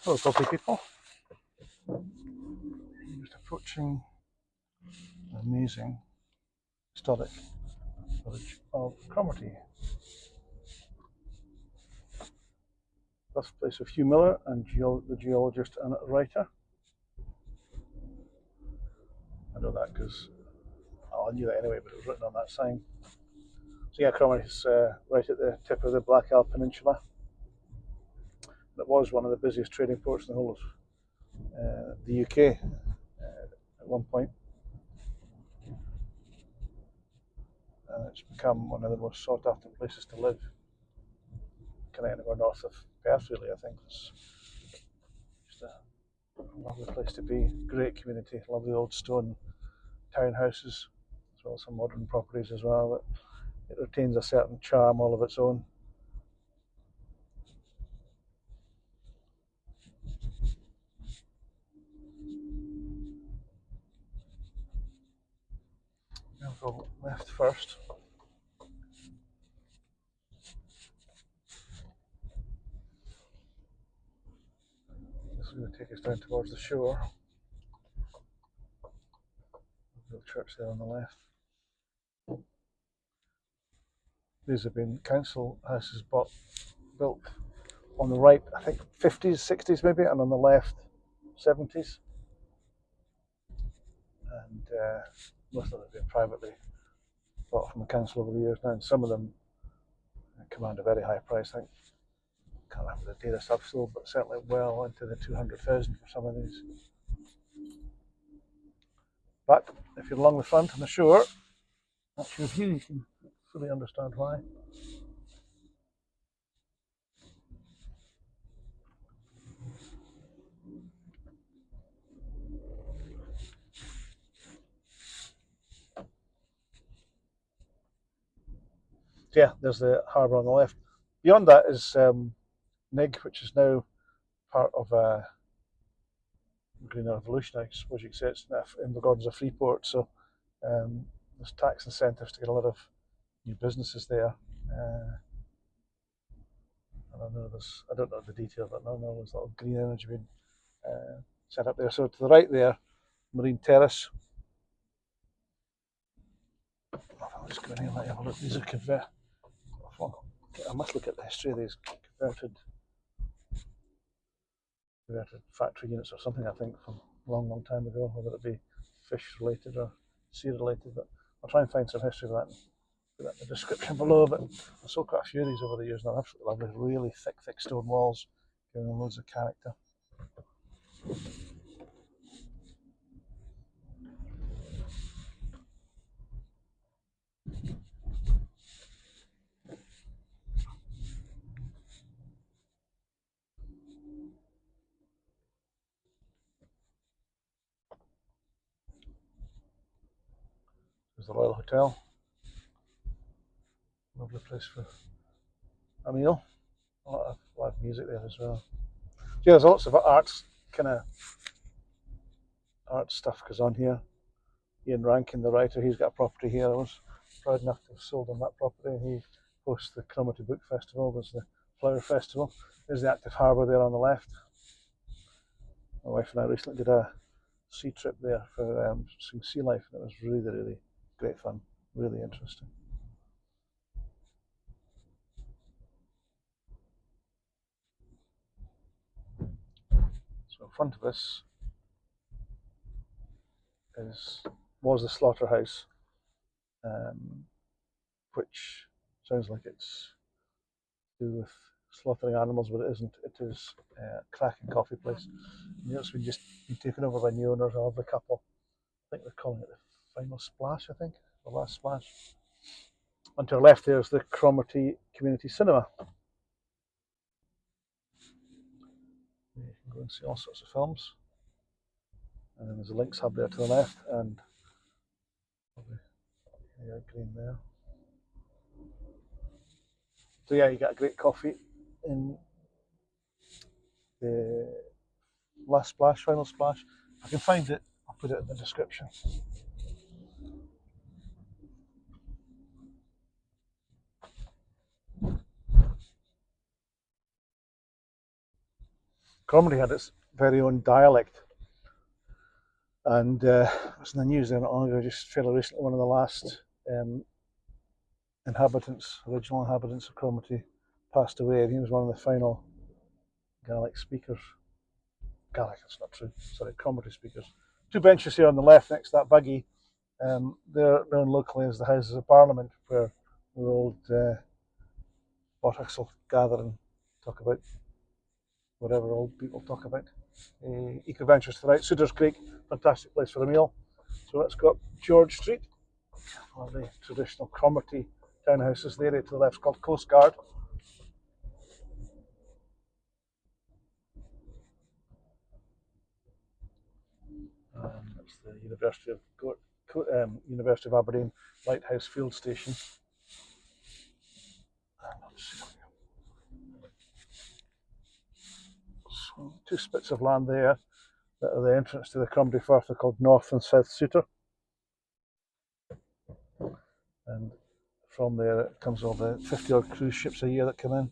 Hello, lovely people. Just approaching the amazing historic village of Cromarty, birthplace of Hugh Miller and the geologist and writer. I know that because I knew that anyway, but it was written on that sign. So yeah, Cromarty is right at the tip of the Black Isle Peninsula. It was one of the busiest trading ports in the whole of the UK at one point. And it's become one of the most sought after places to live. Kind of anywhere north of Perth, really, I think. It's just a lovely place to be. Great community, lovely old stone townhouses, as well as some modern properties as well. But it retains a certain charm all of its own. I'll go left first. This is going to take us down towards the shore. The church there on the left. These have been council houses built on the right, I think 50s, 60s maybe, and on the left 70s. And most of them have been privately bought from the council over the years now, and some of them command a very high price. I think, can't remember the data I've sold, but certainly well into the 200,000 for some of these. But if you're along the front on the shore, that's your view, you can fully understand why. Yeah, there's the harbour on the left. Beyond that is Nig, which is now part of Green Revolution, I suppose you could say. It's in regard as a free port, so there's tax incentives to get a lot of new businesses there. And I don't know the detail, but I know there's a lot of green energy being set up there. So to the right there, Marine Terrace. I'll just go in here and let you have a look. These are I must look at the history of these converted factory units or something, I think, from a long, long time ago, whether it be fish related or sea related. But I'll try and find some history of that and put that in the description below. But I've sold quite a few of these over the years now. Absolutely lovely, really thick stone walls, giving them loads of character. There's the Royal Hotel. Lovely place for a meal. A lot of live music there as well. Yeah, there's lots of art stuff goes on here. Ian Rankin, the writer, he's got a property here. I was proud enough to have sold on that property. He hosts the Cromarty Book Festival. There's the Flower Festival. There's the active harbour there on the left. My wife and I recently did a sea trip there for some sea life, and it was really, really great fun. Really interesting. So in front of us was the slaughterhouse, which sounds like it's to do with slaughtering animals, but it isn't. It is a cracking coffee place. It's been taken over by new owners. I love the couple. I think they're calling it the Final Splash, I think, the last splash. And to our left there is the Cromarty Community Cinema. You can go and see all sorts of films. And then there's a Links Hub there to the left, and green there. So yeah, you get a great coffee in the last splash, Final Splash. If I can find it, I'll put it in the description. Cromarty had its very own dialect, and it was in the news there not long ago, just fairly recently, one of the last original inhabitants of Cromarty passed away, and he was one of the final Gaelic speakers. Gaelic, that's not true. Sorry, Cromarty speakers. Two benches here on the left next to that buggy. They're known locally as the Houses of Parliament, where the old Botox will gather and talk about whatever old people talk about. Eco Ventures tonight. Souders Creek, fantastic place for a meal. So let's go up George Street. One of the traditional Cromarty townhouses. The area to the left is called Coast Guard. That's the University of Aberdeen Lighthouse Field Station. So, two spits of land there that are the entrance to the Cromarty Firth. They're called North and South Sutor. And from there it comes all the 50-odd cruise ships a year that come in.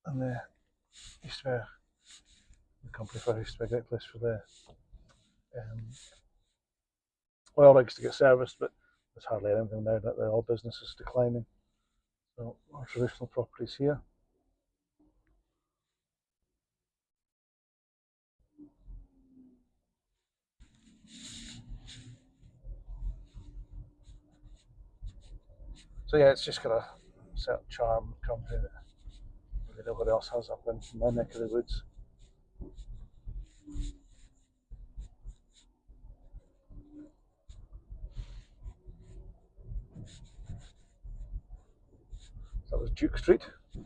And the East Fair, the Cromarty Firth used to be a great place for the oil rigs to get serviced, but there's hardly anything now that the oil business is declining. So our traditional properties here. So yeah, it's just got a certain charm, Cromarty, that really nobody else has up in my neck of the woods. So that was Duke Street. I'm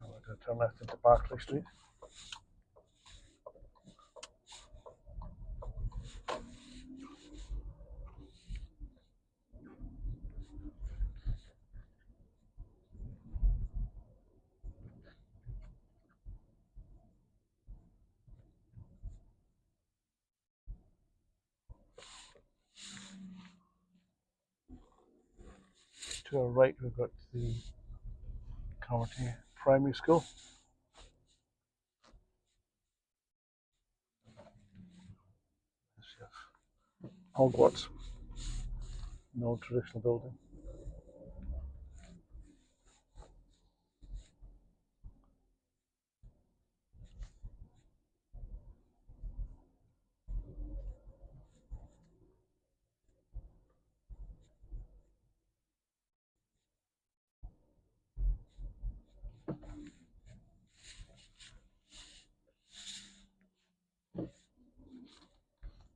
going to turn left into Barclay Street. To our right, we've got the Cromarty Primary School. Hogwarts, an old traditional building.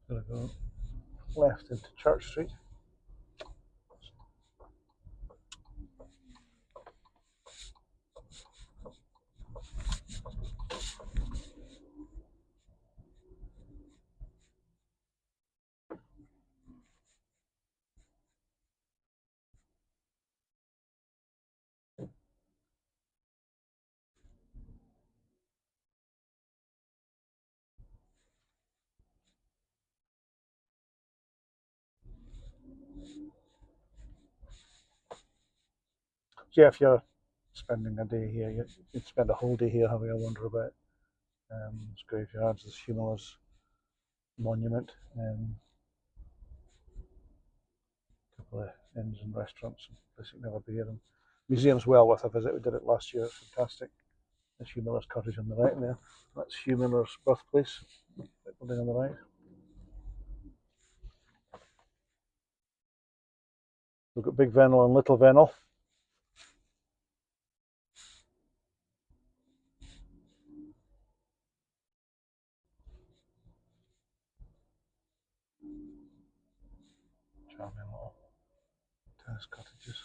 Going to go left into Church Street. Yeah, if you're spending a day here, you'd spend a whole day here having a wander about. There's graveyards, there's Hugh Miller's monument, a couple of inns and restaurants, place you can have a beer. And museum's well worth a visit. We did it last year. It's fantastic. There's Hugh Miller's cottage on the right there. That's Hugh Miller's birthplace, building on the right. We've got Big Vennel and Little Vennel. Charming little tennis cottages.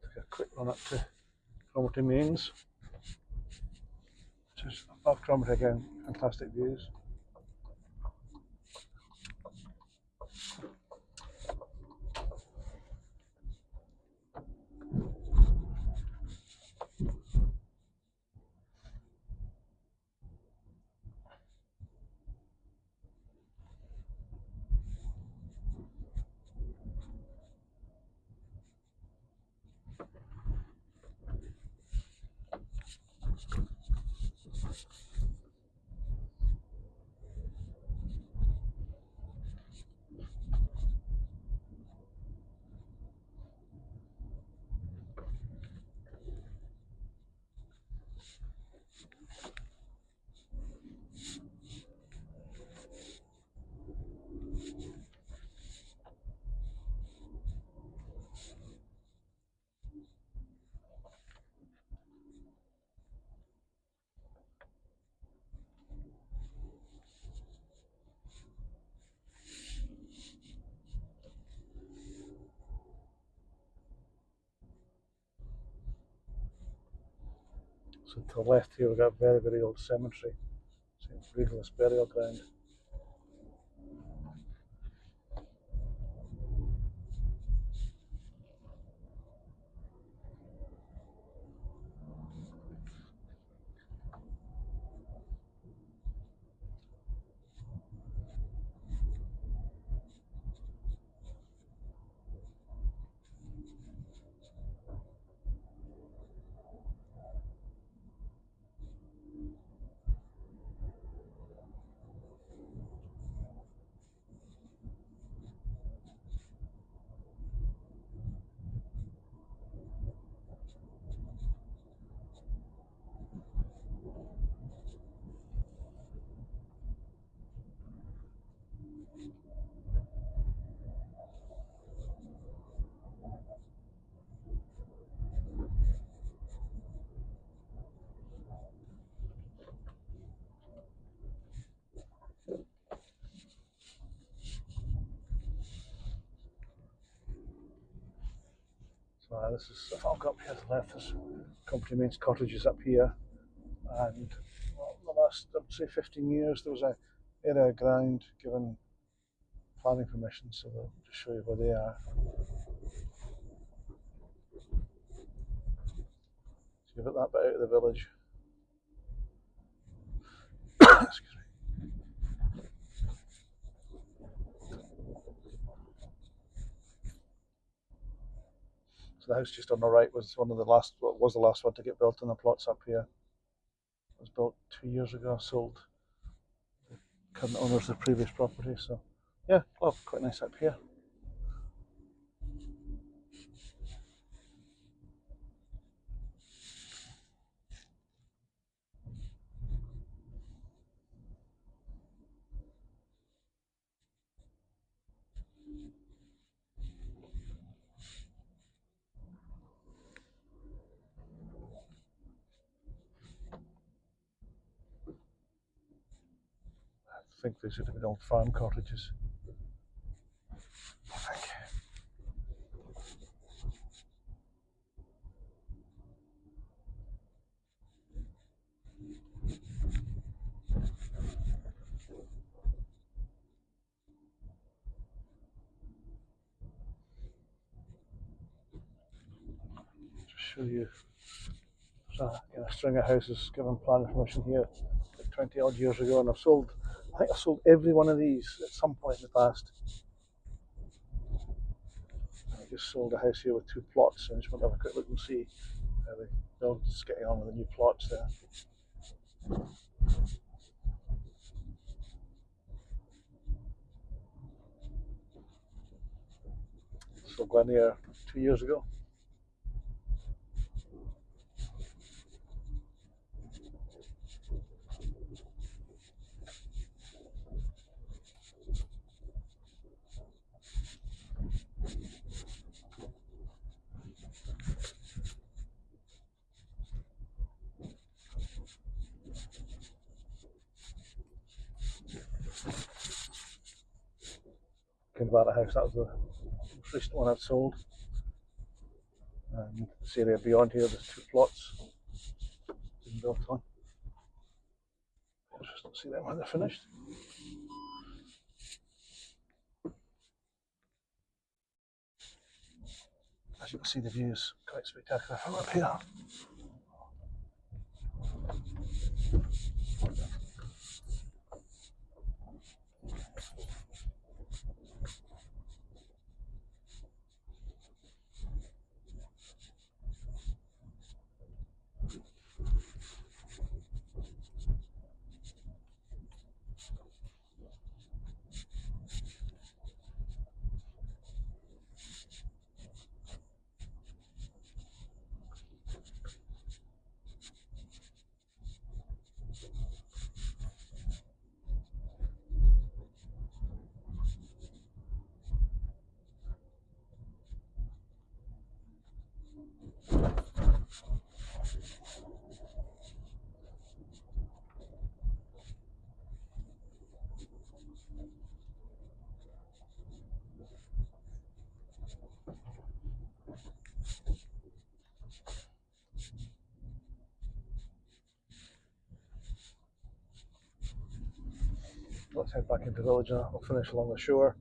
Take a quick run up to Cromarty Mains, which is above Cromarty again, fantastic views. So to the left here we've got a very, very old cemetery, St. Regal's burial ground. So this is, if I'll go up here to the left, there's Cromarty Mains cottages up here, and well, the last, I would say 15 years, there was a area of ground given planning permission, so they'll just show you where they are. So you've got that bit out of the village. Excuse me. So the house just on the right was one of the last, what was the last one to get built on the plots up here. It was built 2 years ago, sold the current owners of the previous property. So yeah, well, quite nice up here. I think these would have been old farm cottages. I think. Just show you. There's a string of houses given planning permission here like 20 odd years ago, and I think I've sold every one of these at some point in the past. I just sold a house here with 2 plots, and I just want to have a quick look and see how the build's getting on with the new plots there. So going here 2 years ago. Came about the house, that was the most recent one I've sold. And this area beyond here, there's 2 plots being built on. Interesting to see them when they're finished. As you can see, the view is quite spectacular from up here. Let's head back into the village now. We'll finish along the shore.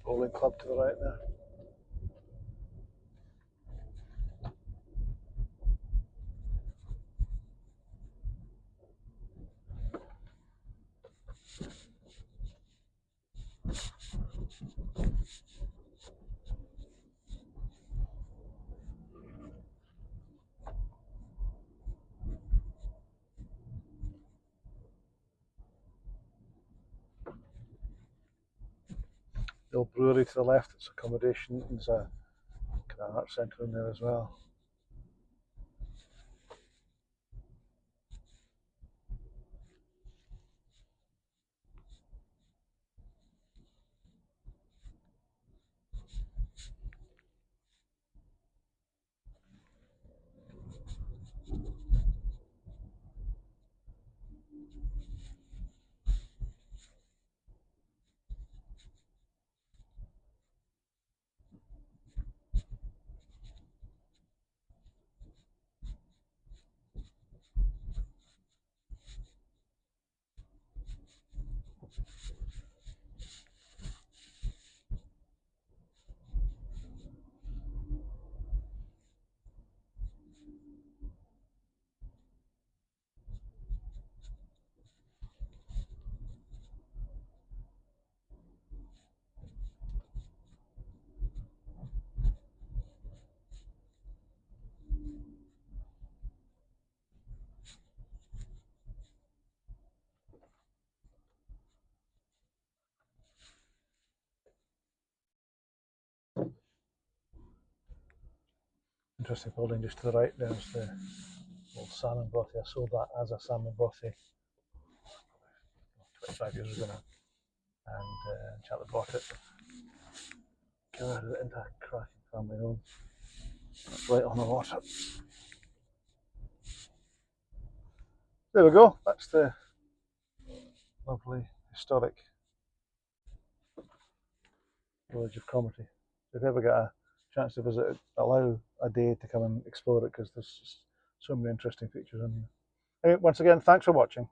Bowling club to the right there. The old brewery to the left, it's accommodation. There's a kind of art centre in there as well. Interesting building just to the right. There's the old salmon bothy. I sold that as a salmon bothy 25 years ago now. and Charlie bought it, converted it into a cracking family home. That's right on the water. There we go. That's the lovely historic village of Cromarty. If you ever get a chance to visit it, allow a day to come and explore it because there's so many interesting features in here. Anyway, once again, thanks for watching.